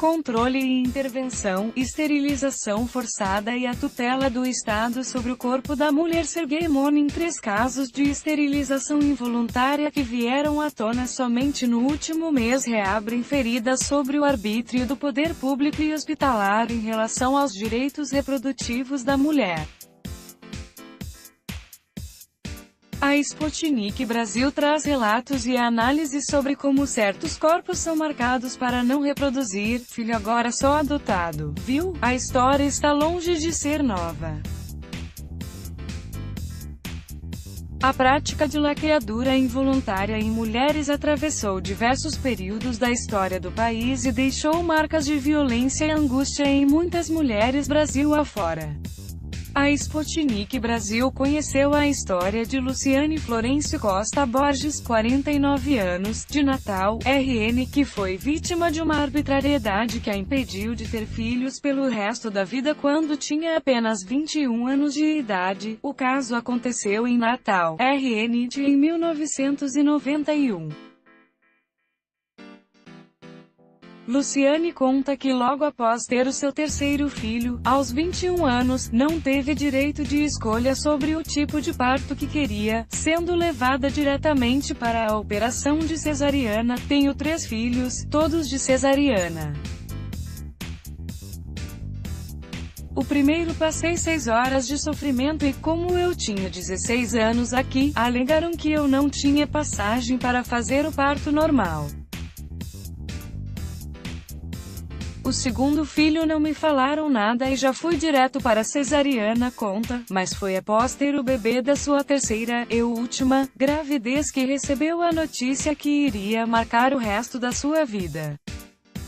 controle e intervenção, esterilização forçada e a tutela do Estado sobre o corpo da mulher. Sergei Monin. 3 casos de esterilização involuntária que vieram à tona somente no último mês reabrem feridas sobre o arbítrio do poder público e hospitalar em relação aos direitos reprodutivos da mulher. A Sputnik Brasil traz relatos e análises sobre como certos corpos são marcados para não reproduzir. Filho agora só adotado. Viu? A história está longe de ser nova. A prática de laqueadura involuntária em mulheres atravessou diversos períodos da história do país e deixou marcas de violência e angústia em muitas mulheres Brasil afora. A Sputnik Brasil conheceu a história de Luciane Florencio Costa Borges, 49 anos, de Natal, RN, que foi vítima de uma arbitrariedade que a impediu de ter filhos pelo resto da vida quando tinha apenas 21 anos de idade. O caso aconteceu em Natal, RN, em 1991. Luciane conta que logo após ter o seu terceiro filho, aos 21 anos, não teve direito de escolha sobre o tipo de parto que queria, sendo levada diretamente para a operação de cesariana. Tenho 3 filhos, todos de cesariana. O primeiro passei 6 horas de sofrimento e como eu tinha 16 anos aqui, alegaram que eu não tinha passagem para fazer o parto normal. O segundo filho não me falaram nada e já fui direto para a cesariana, conta, mas foi após ter o bebê da sua terceira, e última, gravidez que recebeu a notícia que iria marcar o resto da sua vida.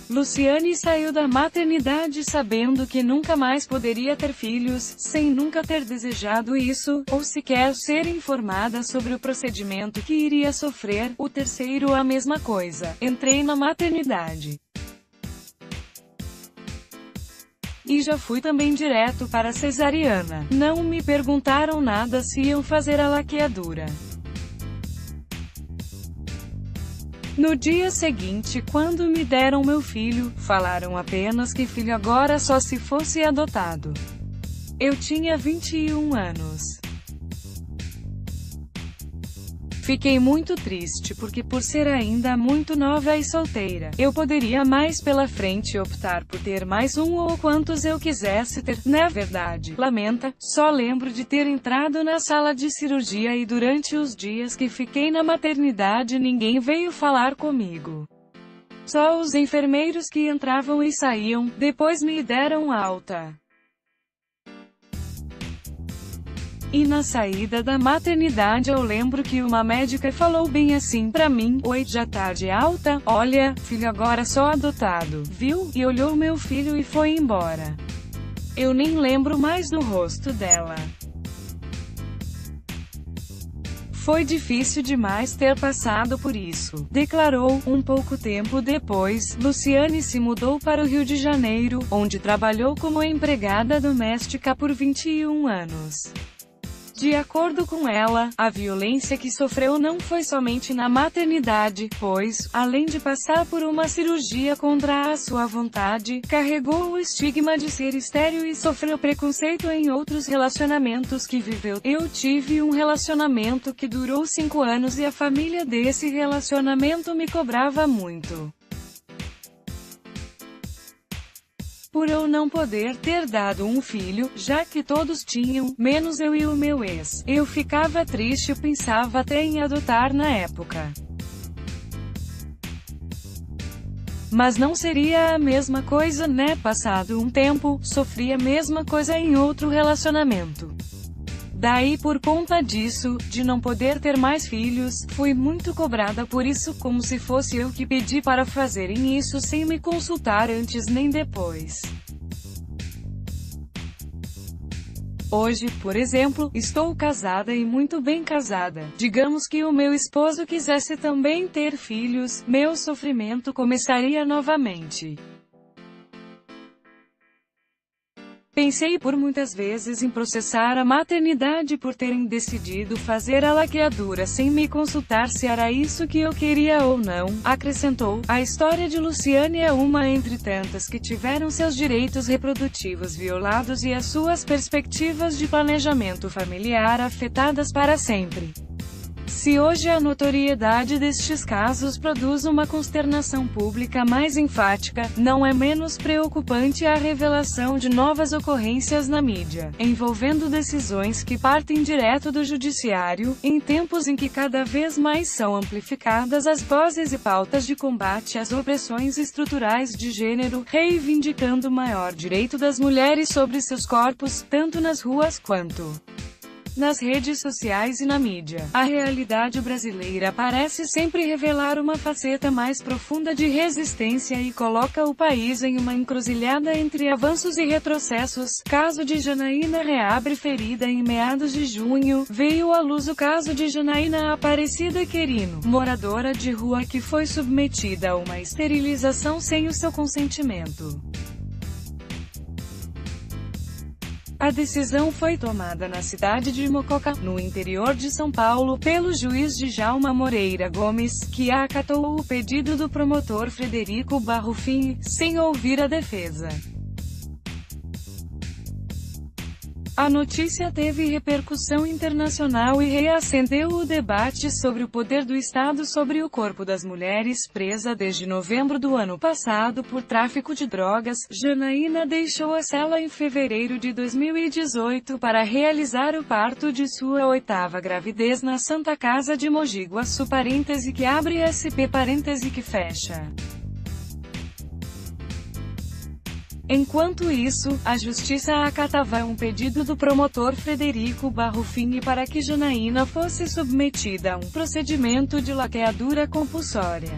Luciane saiu da maternidade sabendo que nunca mais poderia ter filhos, sem nunca ter desejado isso, ou sequer ser informada sobre o procedimento que iria sofrer. O terceiro a mesma coisa. Entrei na maternidade e já fui também direto para a cesariana. Não me perguntaram nada se iam fazer a laqueadura. No dia seguinte, quando me deram meu filho, falaram apenas que filho agora só se fosse adotado. Eu tinha 21 anos. Fiquei muito triste porque por ser ainda muito nova e solteira, eu poderia mais pela frente optar por ter mais um ou quantos eu quisesse ter, na verdade. Lamenta, só lembro de ter entrado na sala de cirurgia e durante os dias que fiquei na maternidade ninguém veio falar comigo. Só os enfermeiros que entravam e saíam, depois me deram alta. E na saída da maternidade eu lembro que uma médica falou bem assim pra mim: oi, já tá de alta? Olha, filho agora só adotado, viu? E olhou meu filho e foi embora. Eu nem lembro mais do rosto dela. Foi difícil demais ter passado por isso, declarou. Um pouco tempo depois, Luciane se mudou para o Rio de Janeiro, onde trabalhou como empregada doméstica por 21 anos. De acordo com ela, a violência que sofreu não foi somente na maternidade, pois, além de passar por uma cirurgia contra a sua vontade, carregou o estigma de ser estéril e sofreu preconceito em outros relacionamentos que viveu. Eu tive um relacionamento que durou 5 anos e a família desse relacionamento me cobrava muito. Por eu não poder ter dado um filho, já que todos tinham, menos eu e o meu ex. Eu ficava triste e pensava até em adotar na época. Mas não seria a mesma coisa, né? Passado um tempo, sofri a mesma coisa em outro relacionamento. Daí por conta disso, de não poder ter mais filhos, fui muito cobrada por isso, como se fosse eu que pedi para fazerem isso sem me consultar antes nem depois. Hoje, por exemplo, estou casada e muito bem casada. Digamos que o meu esposo quisesse também ter filhos, meu sofrimento começaria novamente. Pensei por muitas vezes em processar a maternidade por terem decidido fazer a laqueadura sem me consultar se era isso que eu queria ou não, acrescentou. A história de Luciane é uma entre tantas que tiveram seus direitos reprodutivos violados e as suas perspectivas de planejamento familiar afetadas para sempre. Se hoje a notoriedade destes casos produz uma consternação pública mais enfática, não é menos preocupante a revelação de novas ocorrências na mídia, envolvendo decisões que partem direto do judiciário, em tempos em que cada vez mais são amplificadas as vozes e pautas de combate às opressões estruturais de gênero, reivindicando maior direito das mulheres sobre seus corpos, tanto nas ruas quanto nas redes sociais e na mídia. A realidade brasileira parece sempre revelar uma faceta mais profunda de resistência e coloca o país em uma encruzilhada entre avanços e retrocessos. Caso de Janaína reabre ferida em meados de junho. Veio à luz o caso de Janaína Aparecida Querino, moradora de rua que foi submetida a uma esterilização sem o seu consentimento. A decisão foi tomada na cidade de Mococa, no interior de São Paulo, pelo juiz Djalma Moreira Gomes, que acatou o pedido do promotor Frederico Barrufin, sem ouvir a defesa. A notícia teve repercussão internacional e reacendeu o debate sobre o poder do Estado sobre o corpo das mulheres. Presa desde novembro do ano passado por tráfico de drogas, Janaína deixou a cela em fevereiro de 2018 para realizar o parto de sua 8ª gravidez na Santa Casa de Mogi Guaçu, que abre SP, que fecha. Enquanto isso, a justiça acatava um pedido do promotor Frederico Barrufin para que Janaína fosse submetida a um procedimento de laqueadura compulsória.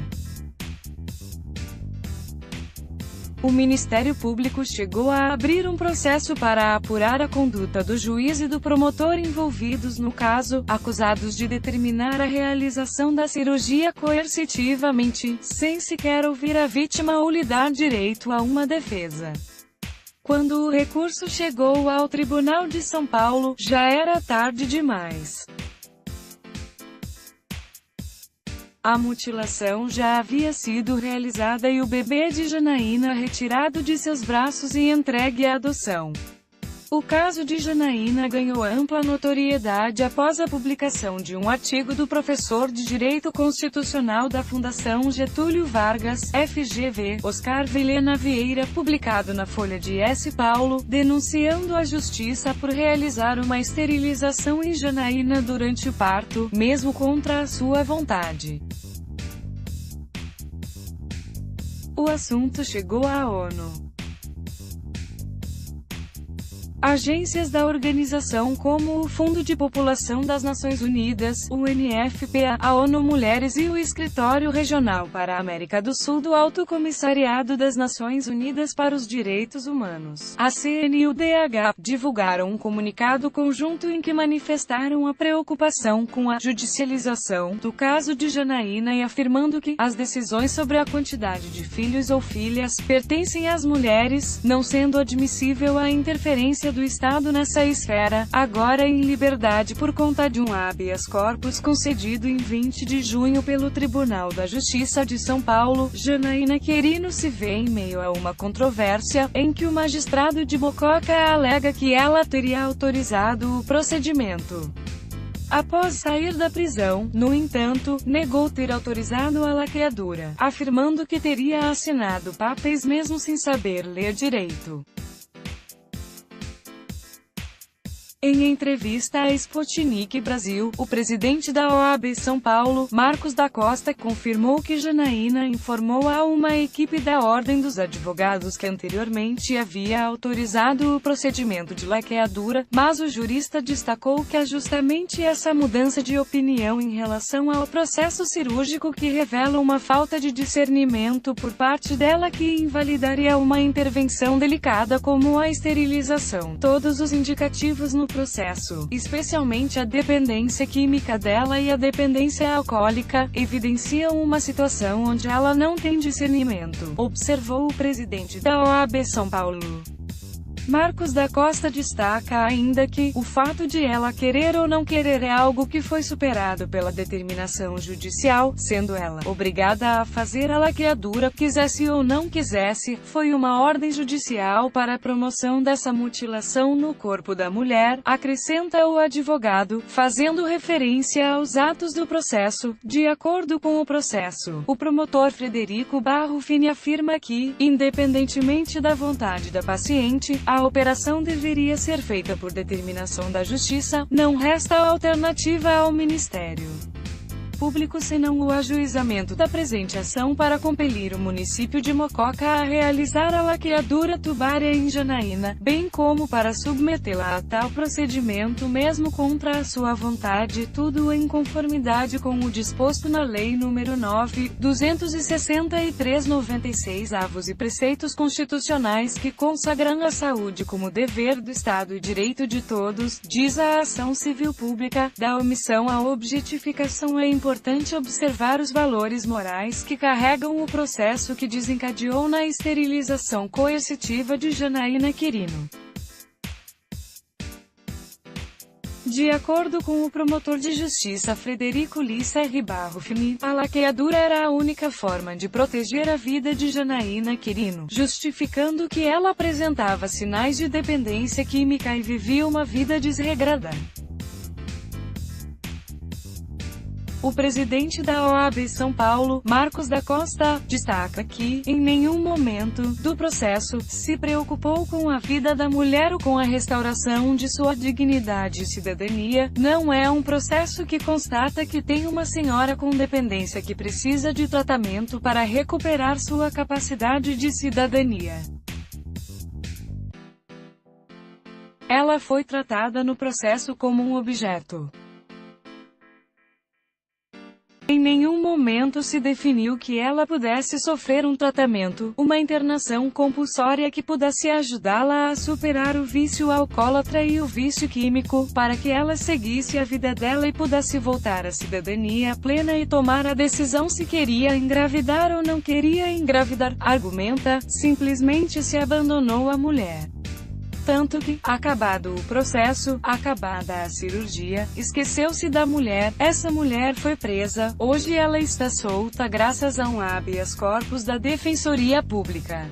O Ministério Público chegou a abrir um processo para apurar a conduta do juiz e do promotor envolvidos no caso, acusados de determinar a realização da cirurgia coercitivamente, sem sequer ouvir a vítima ou lhe dar direito a uma defesa. Quando o recurso chegou ao Tribunal de São Paulo, já era tarde demais. A mutilação já havia sido realizada e o bebê de Janaína retirado de seus braços e entregue à adoção. O caso de Janaína ganhou ampla notoriedade após a publicação de um artigo do professor de Direito Constitucional da Fundação Getúlio Vargas, FGV, Oscar Vilhena Vieira, publicado na Folha de S. Paulo, denunciando a justiça por realizar uma esterilização em Janaína durante o parto, mesmo contra a sua vontade. O assunto chegou à ONU. Agências da organização como o Fundo de População das Nações Unidas, UNFPA, a ONU Mulheres e o Escritório Regional para a América do Sul do Alto Comissariado das Nações Unidas para os Direitos Humanos, a CNUDH, divulgaram um comunicado conjunto em que manifestaram a preocupação com a judicialização do caso de Janaína e afirmando que as decisões sobre a quantidade de filhos ou filhas pertencem às mulheres, não sendo admissível a interferência do Estado nessa esfera. Agora em liberdade por conta de um habeas corpus concedido em 20 de junho pelo Tribunal da Justiça de São Paulo, Janaína Querino se vê em meio a uma controvérsia, em que o magistrado de Mococa alega que ela teria autorizado o procedimento. Após sair da prisão, no entanto, negou ter autorizado a laqueadura, afirmando que teria assinado papéis mesmo sem saber ler direito. Em entrevista à Sputnik Brasil, o presidente da OAB São Paulo, Marcos da Costa, confirmou que Janaína informou a uma equipe da Ordem dos Advogados que anteriormente havia autorizado o procedimento de laqueadura, mas o jurista destacou que é justamente essa mudança de opinião em relação ao processo cirúrgico que revela uma falta de discernimento por parte dela que invalidaria uma intervenção delicada como a esterilização. Todos os indicativos no processo, especialmente a dependência química dela e a dependência alcoólica, evidenciam uma situação onde ela não tem discernimento, observou o presidente da OAB São Paulo. Marcos da Costa destaca ainda que, o fato de ela querer ou não querer é algo que foi superado pela determinação judicial, sendo ela obrigada a fazer a laqueadura, quisesse ou não quisesse, foi uma ordem judicial para a promoção dessa mutilação no corpo da mulher, acrescenta o advogado, fazendo referência aos atos do processo. De acordo com o processo, o promotor Frederico Barro Fini afirma que, independentemente da vontade da paciente, a operação deveria ser feita por determinação da Justiça, não resta alternativa ao Ministério Público senão o ajuizamento da presente ação para compelir o município de Mococa a realizar a laqueadura tubária em Janaína, bem como para submetê-la a tal procedimento mesmo contra a sua vontade, tudo em conformidade com o disposto na Lei nº 9.263/96 avos e preceitos constitucionais que consagram a saúde como dever do Estado e direito de todos, diz a ação civil pública. Da omissão à objetificação é importante observar os valores morais que carregam o processo que desencadeou na esterilização coercitiva de Janaína Quirino. De acordo com o promotor de justiça Frederico Lissa R. Barro Fini, a laqueadura era a única forma de proteger a vida de Janaína Quirino, justificando que ela apresentava sinais de dependência química e vivia uma vida desregrada. O presidente da OAB São Paulo, Marcos da Costa, destaca que, em nenhum momento do processo, se preocupou com a vida da mulher ou com a restauração de sua dignidade e cidadania. Não é um processo que constata que tem uma senhora com dependência que precisa de tratamento para recuperar sua capacidade de cidadania. Ela foi tratada no processo como um objeto. Em nenhum momento se definiu que ela pudesse sofrer um tratamento, uma internação compulsória que pudesse ajudá-la a superar o vício alcoólatra e o vício químico, para que ela seguisse a vida dela e pudesse voltar à cidadania plena e tomar a decisão se queria engravidar ou não queria engravidar, argumenta, simplesmente se abandonou a mulher. Tanto que, acabado o processo, acabada a cirurgia, esqueceu-se da mulher. Essa mulher foi presa, hoje ela está solta graças a um habeas corpus da Defensoria Pública.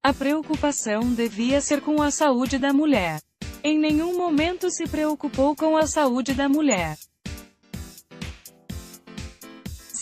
A preocupação devia ser com a saúde da mulher. Em nenhum momento se preocupou com a saúde da mulher.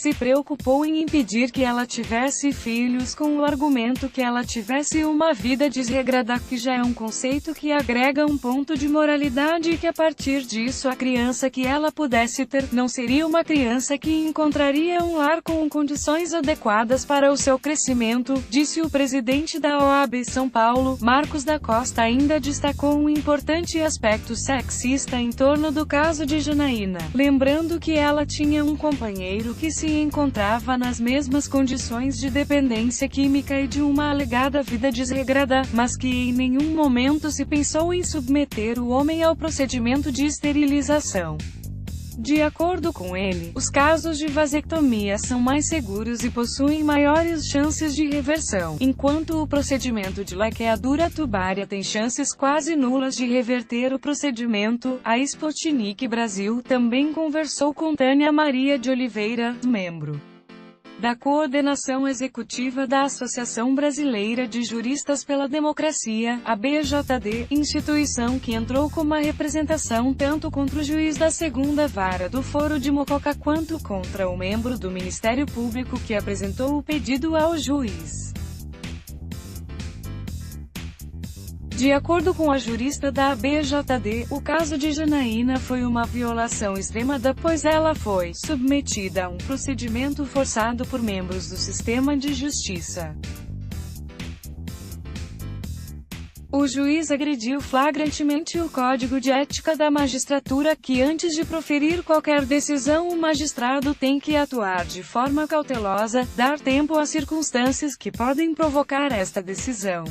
Se preocupou em impedir que ela tivesse filhos com o argumento que ela tivesse uma vida desregrada, que já é um conceito que agrega um ponto de moralidade e que a partir disso a criança que ela pudesse ter, não seria uma criança que encontraria um lar com condições adequadas para o seu crescimento, disse o presidente da OAB São Paulo, Marcos da Costa. Ainda destacou um importante aspecto sexista em torno do caso de Janaína, lembrando que ela tinha um companheiro que se encontrava nas mesmas condições de dependência química e de uma alegada vida desregrada, mas que em nenhum momento se pensou em submeter o homem ao procedimento de esterilização. De acordo com ele, os casos de vasectomia são mais seguros e possuem maiores chances de reversão, enquanto o procedimento de laqueadura tubária tem chances quase nulas de reverter o procedimento. A Sputnik Brasil também conversou com Tânia Maria de Oliveira, membro da coordenação executiva da Associação Brasileira de Juristas pela Democracia, ABJD, instituição que entrou com uma representação tanto contra o juiz da segunda vara do Foro de Mococa quanto contra o membro do Ministério Público que apresentou o pedido ao juiz. De acordo com a jurista da ABJD, o caso de Janaína foi uma violação extremada, pois ela foi submetida a um procedimento forçado por membros do sistema de justiça. O juiz agrediu flagrantemente o Código de Ética da Magistratura, que antes de proferir qualquer decisão o magistrado tem que atuar de forma cautelosa, dar tempo às circunstâncias que podem provocar esta decisão.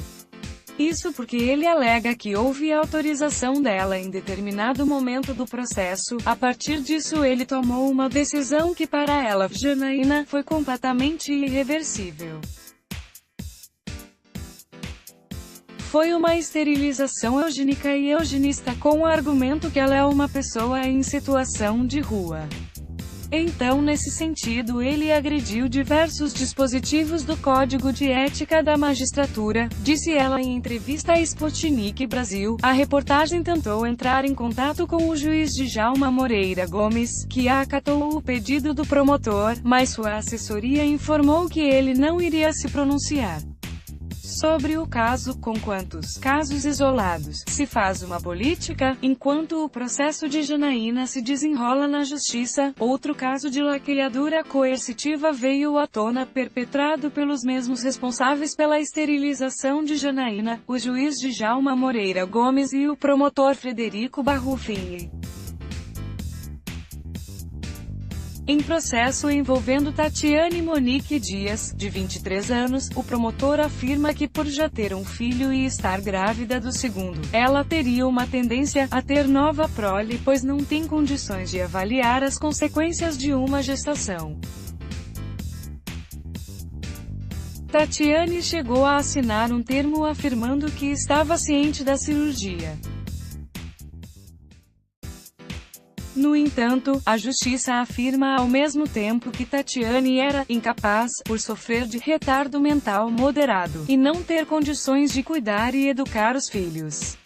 Isso porque ele alega que houve autorização dela em determinado momento do processo. A partir disso ele tomou uma decisão que para ela, Janaína, foi completamente irreversível. foi uma esterilização eugênica e eugenista com o argumento que ela é uma pessoa em situação de rua. Então, nesse sentido, ele agrediu diversos dispositivos do Código de Ética da Magistratura, disse ela em entrevista à Sputnik Brasil. A reportagem tentou entrar em contato com o juiz Djalma Moreira Gomes, que acatou o pedido do promotor, mas sua assessoria informou que ele não iria se pronunciar sobre o caso. Com quantos casos isolados se faz uma política, enquanto o processo de Janaína se desenrola na justiça, outro caso de lacreadura coercitiva veio à tona, perpetrado pelos mesmos responsáveis pela esterilização de Janaína, o juiz Djalma Moreira Gomes e o promotor Frederico Barrufin. Em processo envolvendo Tatiane Monique Dias, de 23 anos, o promotor afirma que por já ter um filho e estar grávida do segundo, ela teria uma tendência a ter nova prole, pois não tem condições de avaliar as consequências de uma gestação. Tatiane chegou a assinar um termo afirmando que estava ciente da cirurgia. No entanto, a justiça afirma ao mesmo tempo que Tatiane era incapaz, por sofrer de retardo mental moderado, e não ter condições de cuidar e educar os filhos.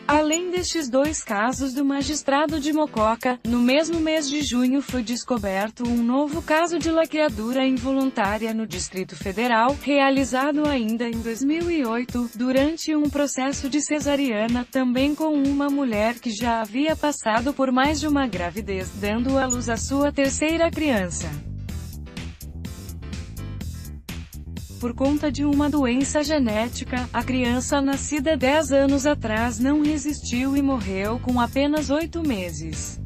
Além destes dois casos do magistrado de Mococa, no mesmo mês de junho foi descoberto um novo caso de lacreadura involuntária no Distrito Federal, realizado ainda em 2008, durante um processo de cesariana, também com uma mulher que já havia passado por mais de uma gravidez, dando à luz a sua terceira criança. Por conta de uma doença genética, a criança nascida 10 anos atrás não resistiu e morreu com apenas 8 meses.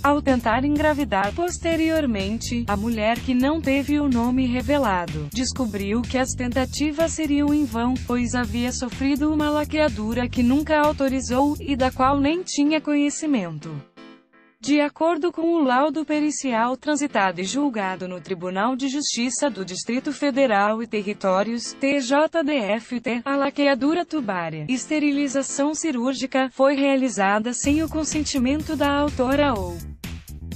Ao tentar engravidar posteriormente, a mulher, que não teve o nome revelado, descobriu que as tentativas seriam em vão, pois havia sofrido uma lacreadura que nunca autorizou, e da qual nem tinha conhecimento. De acordo com o laudo pericial transitado e julgado no Tribunal de Justiça do Distrito Federal e Territórios, TJDF-T, a lacreadura tubária, esterilização cirúrgica, foi realizada sem o consentimento da autora ou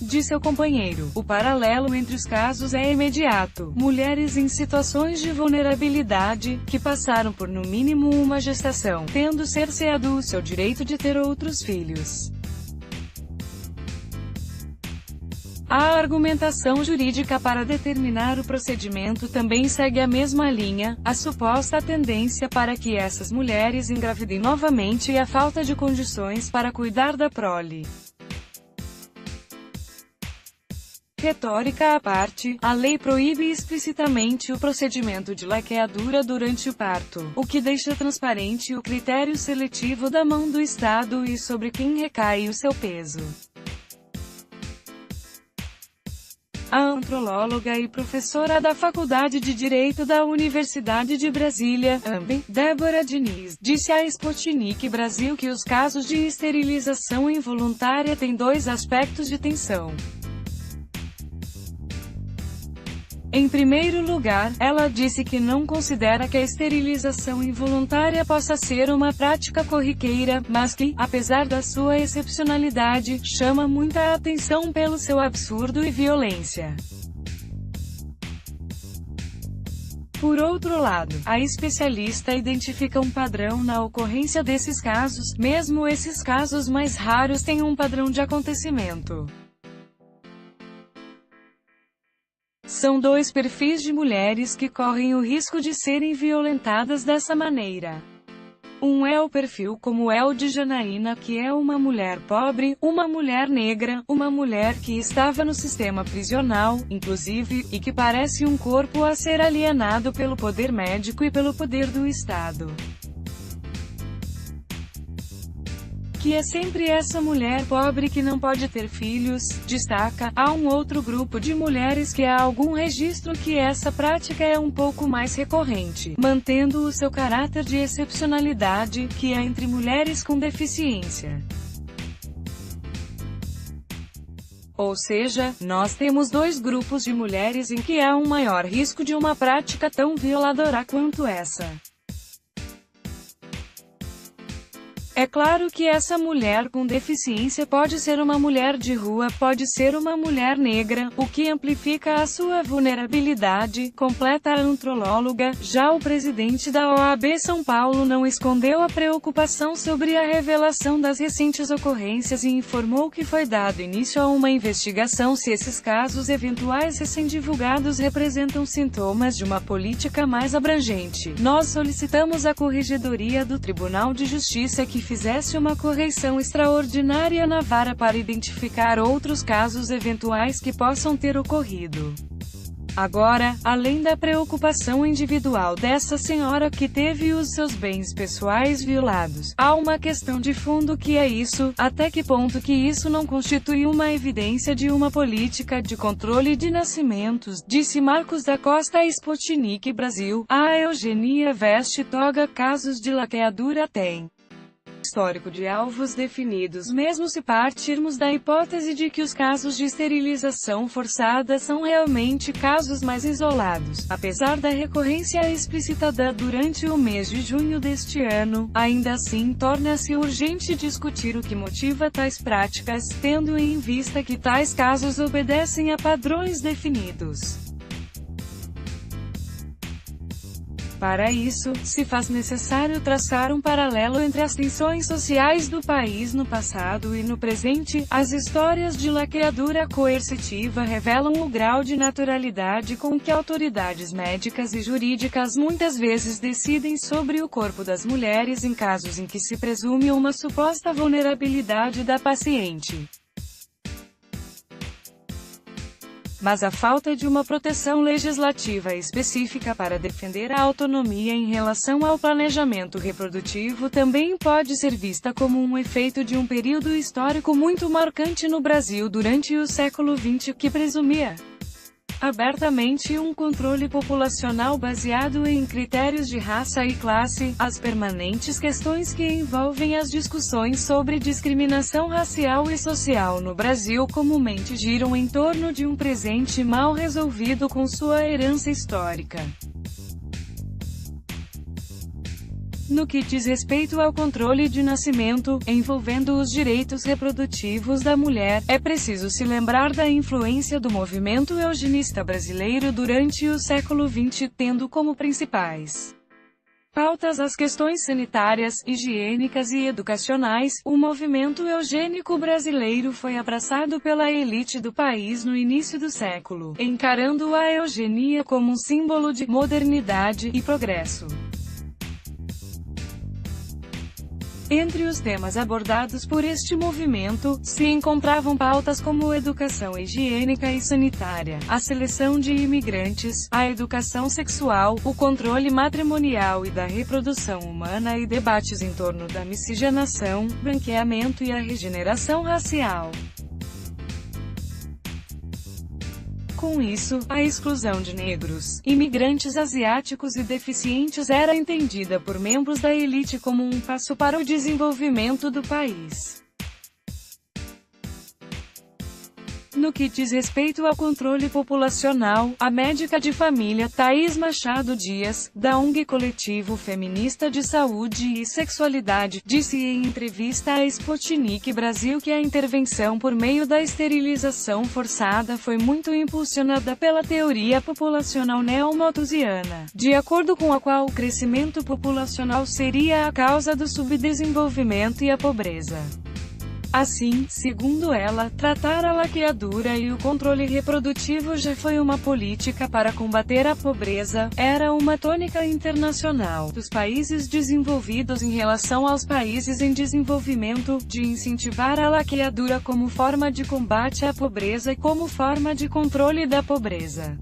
de seu companheiro. O paralelo entre os casos é imediato. Mulheres em situações de vulnerabilidade, que passaram por no mínimo uma gestação, tendo cerceado o seu direito de ter outros filhos. A argumentação jurídica para determinar o procedimento também segue a mesma linha, a suposta tendência para que essas mulheres engravidem novamente e a falta de condições para cuidar da prole. Retórica à parte, a lei proíbe explicitamente o procedimento de lacreadura durante o parto, o que deixa transparente o critério seletivo da mão do Estado e sobre quem recai o seu peso. A antropóloga e professora da Faculdade de Direito da Universidade de Brasília, AMB, Débora Diniz, disse à Sputnik Brasil que os casos de esterilização involuntária têm dois aspectos de tensão. Em primeiro lugar, ela disse que não considera que a esterilização involuntária possa ser uma prática corriqueira, mas que, apesar da sua excepcionalidade, chama muita atenção pelo seu absurdo e violência. Por outro lado, a especialista identifica um padrão na ocorrência desses casos, mesmo esses casos mais raros têm um padrão de acontecimento. São dois perfis de mulheres que correm o risco de serem violentadas dessa maneira. Um é o perfil como é o de Janaína, que é uma mulher pobre, uma mulher negra, uma mulher que estava no sistema prisional, inclusive, e que parece um corpo a ser alienado pelo poder médico e pelo poder do Estado. Que é sempre essa mulher pobre que não pode ter filhos, destaca. Há um outro grupo de mulheres que há algum registro que essa prática é um pouco mais recorrente, mantendo o seu caráter de excepcionalidade, que é entre mulheres com deficiência. Ou seja, nós temos dois grupos de mulheres em que há um maior risco de uma prática tão violadora quanto essa. É claro que essa mulher com deficiência pode ser uma mulher de rua, pode ser uma mulher negra, o que amplifica a sua vulnerabilidade, completa a antropóloga. Já o presidente da OAB São Paulo não escondeu a preocupação sobre a revelação das recentes ocorrências e informou que foi dado início a uma investigação se esses casos eventuais recém-divulgados representam sintomas de uma política mais abrangente. Nós solicitamos à Corregedoria do Tribunal de Justiça que fizesse uma correição extraordinária na vara para identificar outros casos eventuais que possam ter ocorrido. Agora, além da preocupação individual dessa senhora que teve os seus bens pessoais violados, há uma questão de fundo que é isso: até que ponto que isso não constitui uma evidência de uma política de controle de nascimentos, disse Marcos da Costa à Sputnik Brasil. A eugenia veste toga, casos de laqueadura têm histórico de alvos definidos, mesmo se partirmos da hipótese de que os casos de esterilização forçada são realmente casos mais isolados. Apesar da recorrência explícita durante o mês de junho deste ano, ainda assim torna-se urgente discutir o que motiva tais práticas, tendo em vista que tais casos obedecem a padrões definidos. Para isso, se faz necessário traçar um paralelo entre as tensões sociais do país no passado e no presente. As histórias de laqueadura coercitiva revelam o grau de naturalidade com que autoridades médicas e jurídicas muitas vezes decidem sobre o corpo das mulheres em casos em que se presume uma suposta vulnerabilidade da paciente. Mas a falta de uma proteção legislativa específica para defender a autonomia em relação ao planejamento reprodutivo também pode ser vista como um efeito de um período histórico muito marcante no Brasil durante o século XX, que presumia abertamente um controle populacional baseado em critérios de raça e classe. As permanentes questões que envolvem as discussões sobre discriminação racial e social no Brasil comumente giram em torno de um presente mal resolvido com sua herança histórica. No que diz respeito ao controle de nascimento, envolvendo os direitos reprodutivos da mulher, é preciso se lembrar da influência do movimento eugenista brasileiro durante o século XX, tendo como principais pautas as questões sanitárias, higiênicas e educacionais. O movimento eugênico brasileiro foi abraçado pela elite do país no início do século, encarando a eugenia como um símbolo de modernidade e progresso. Entre os temas abordados por este movimento, se encontravam pautas como educação higiênica e sanitária, a seleção de imigrantes, a educação sexual, o controle matrimonial e da reprodução humana e debates em torno da miscigenação, branqueamento e a regeneração racial. Com isso, a exclusão de negros, imigrantes asiáticos e deficientes era entendida por membros da elite como um passo para o desenvolvimento do país. No que diz respeito ao controle populacional, a médica de família Thaís Machado Dias, da ONG Coletivo Feminista de Saúde e Sexualidade, disse em entrevista à Sputnik Brasil que a intervenção por meio da esterilização forçada foi muito impulsionada pela teoria populacional neo-malthusiana, de acordo com a qual o crescimento populacional seria a causa do subdesenvolvimento e a pobreza. Assim, segundo ela, tratar a laqueadura e o controle reprodutivo já foi uma política para combater a pobreza, era uma tônica internacional dos países desenvolvidos em relação aos países em desenvolvimento, de incentivar a laqueadura como forma de combate à pobreza e como forma de controle da pobreza.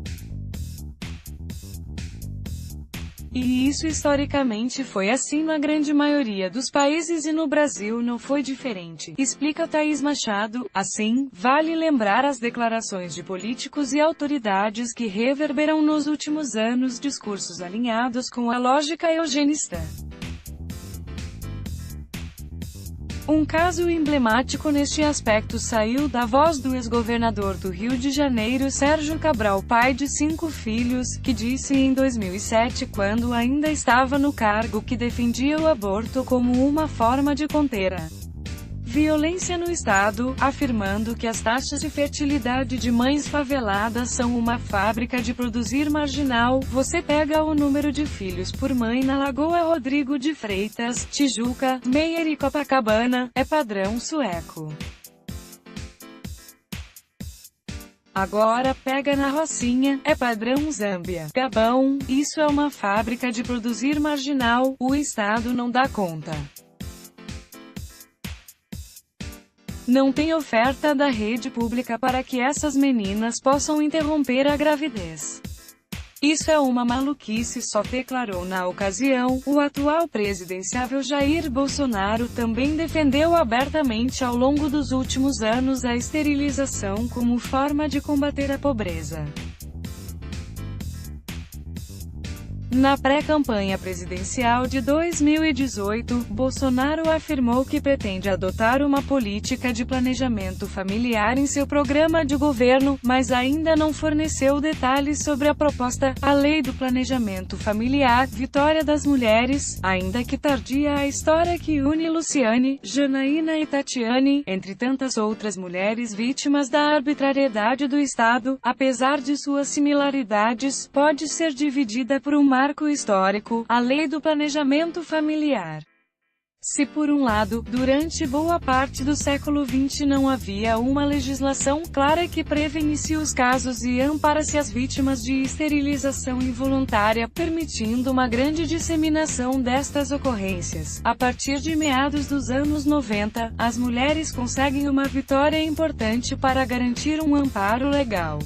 E isso historicamente foi assim na grande maioria dos países e no Brasil não foi diferente, explica Thaís Machado. Assim, vale lembrar as declarações de políticos e autoridades que reverberam nos últimos anos discursos alinhados com a lógica eugenista. Um caso emblemático neste aspecto saiu da voz do ex-governador do Rio de Janeiro Sérgio Cabral, pai de 5 filhos, que disse em 2007, quando ainda estava no cargo, que defendia o aborto como uma forma de conter a violência no Estado, afirmando que as taxas de fertilidade de mães faveladas são uma fábrica de produzir marginal. Você pega o número de filhos por mãe na Lagoa Rodrigo de Freitas, Tijuca, Meier e Copacabana, é padrão sueco. Agora pega na Rocinha, é padrão Zâmbia, Gabão, isso é uma fábrica de produzir marginal, o Estado não dá conta. Não tem oferta da rede pública para que essas meninas possam interromper a gravidez. Isso é uma maluquice, só declarou na ocasião. O atual presidenciável Jair Bolsonaro também defendeu abertamente ao longo dos últimos anos a esterilização como forma de combater a pobreza. Na pré-campanha presidencial de 2018, Bolsonaro afirmou que pretende adotar uma política de planejamento familiar em seu programa de governo, mas ainda não forneceu detalhes sobre a proposta, a Lei do Planejamento Familiar, Vitória das Mulheres, ainda que tardia a história que une Luciane, Janaína e Tatiane, entre tantas outras mulheres vítimas da arbitrariedade do Estado, apesar de suas similaridades, pode ser dividida por um marco histórico, a Lei do Planejamento Familiar. Se por um lado, durante boa parte do século XX não havia uma legislação clara que prevenisse os casos e amparasse as vítimas de esterilização involuntária, permitindo uma grande disseminação destas ocorrências, a partir de meados dos anos 90, as mulheres conseguem uma vitória importante para garantir um amparo legal.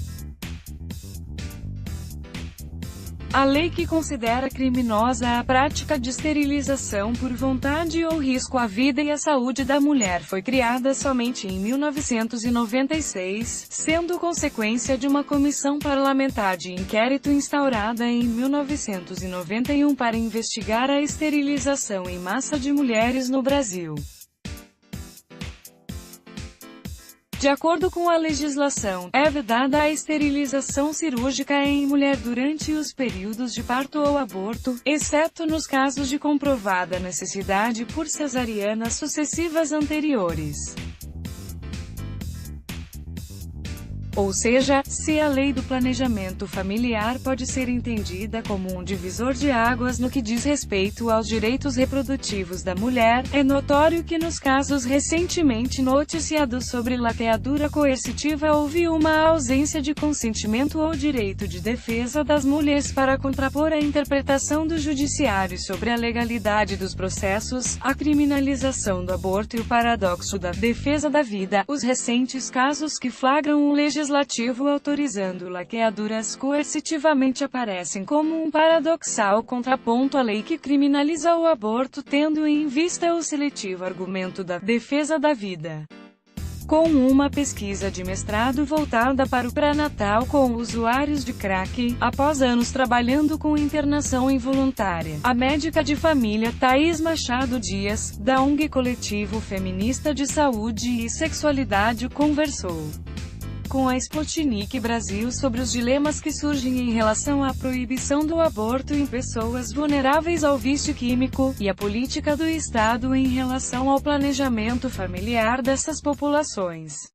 A lei que considera criminosa a prática de esterilização por vontade ou risco à vida e à saúde da mulher foi criada somente em 1996, sendo consequência de uma comissão parlamentar de inquérito instaurada em 1991 para investigar a esterilização em massa de mulheres no Brasil. De acordo com a legislação, é vedada a esterilização cirúrgica em mulher durante os períodos de parto ou aborto, exceto nos casos de comprovada necessidade por cesarianas sucessivas anteriores. Ou seja, se a Lei do Planejamento Familiar pode ser entendida como um divisor de águas no que diz respeito aos direitos reprodutivos da mulher, é notório que nos casos recentemente noticiados sobre laqueadura coercitiva houve uma ausência de consentimento ou direito de defesa das mulheres para contrapor a interpretação do judiciário sobre a legalidade dos processos, a criminalização do aborto e o paradoxo da defesa da vida, os recentes casos que flagram o legislativo autorizando laqueaduras coercitivamente aparecem como um paradoxal contraponto à lei que criminaliza o aborto, tendo em vista o seletivo argumento da defesa da vida. Com uma pesquisa de mestrado voltada para o pré-natal com usuários de crack, após anos trabalhando com internação involuntária, a médica de família Thaís Machado Dias, da ONG Coletivo Feminista de Saúde e Sexualidade, conversou com a Sputnik Brasil sobre os dilemas que surgem em relação à proibição do aborto em pessoas vulneráveis ao vício químico, e a política do Estado em relação ao planejamento familiar dessas populações.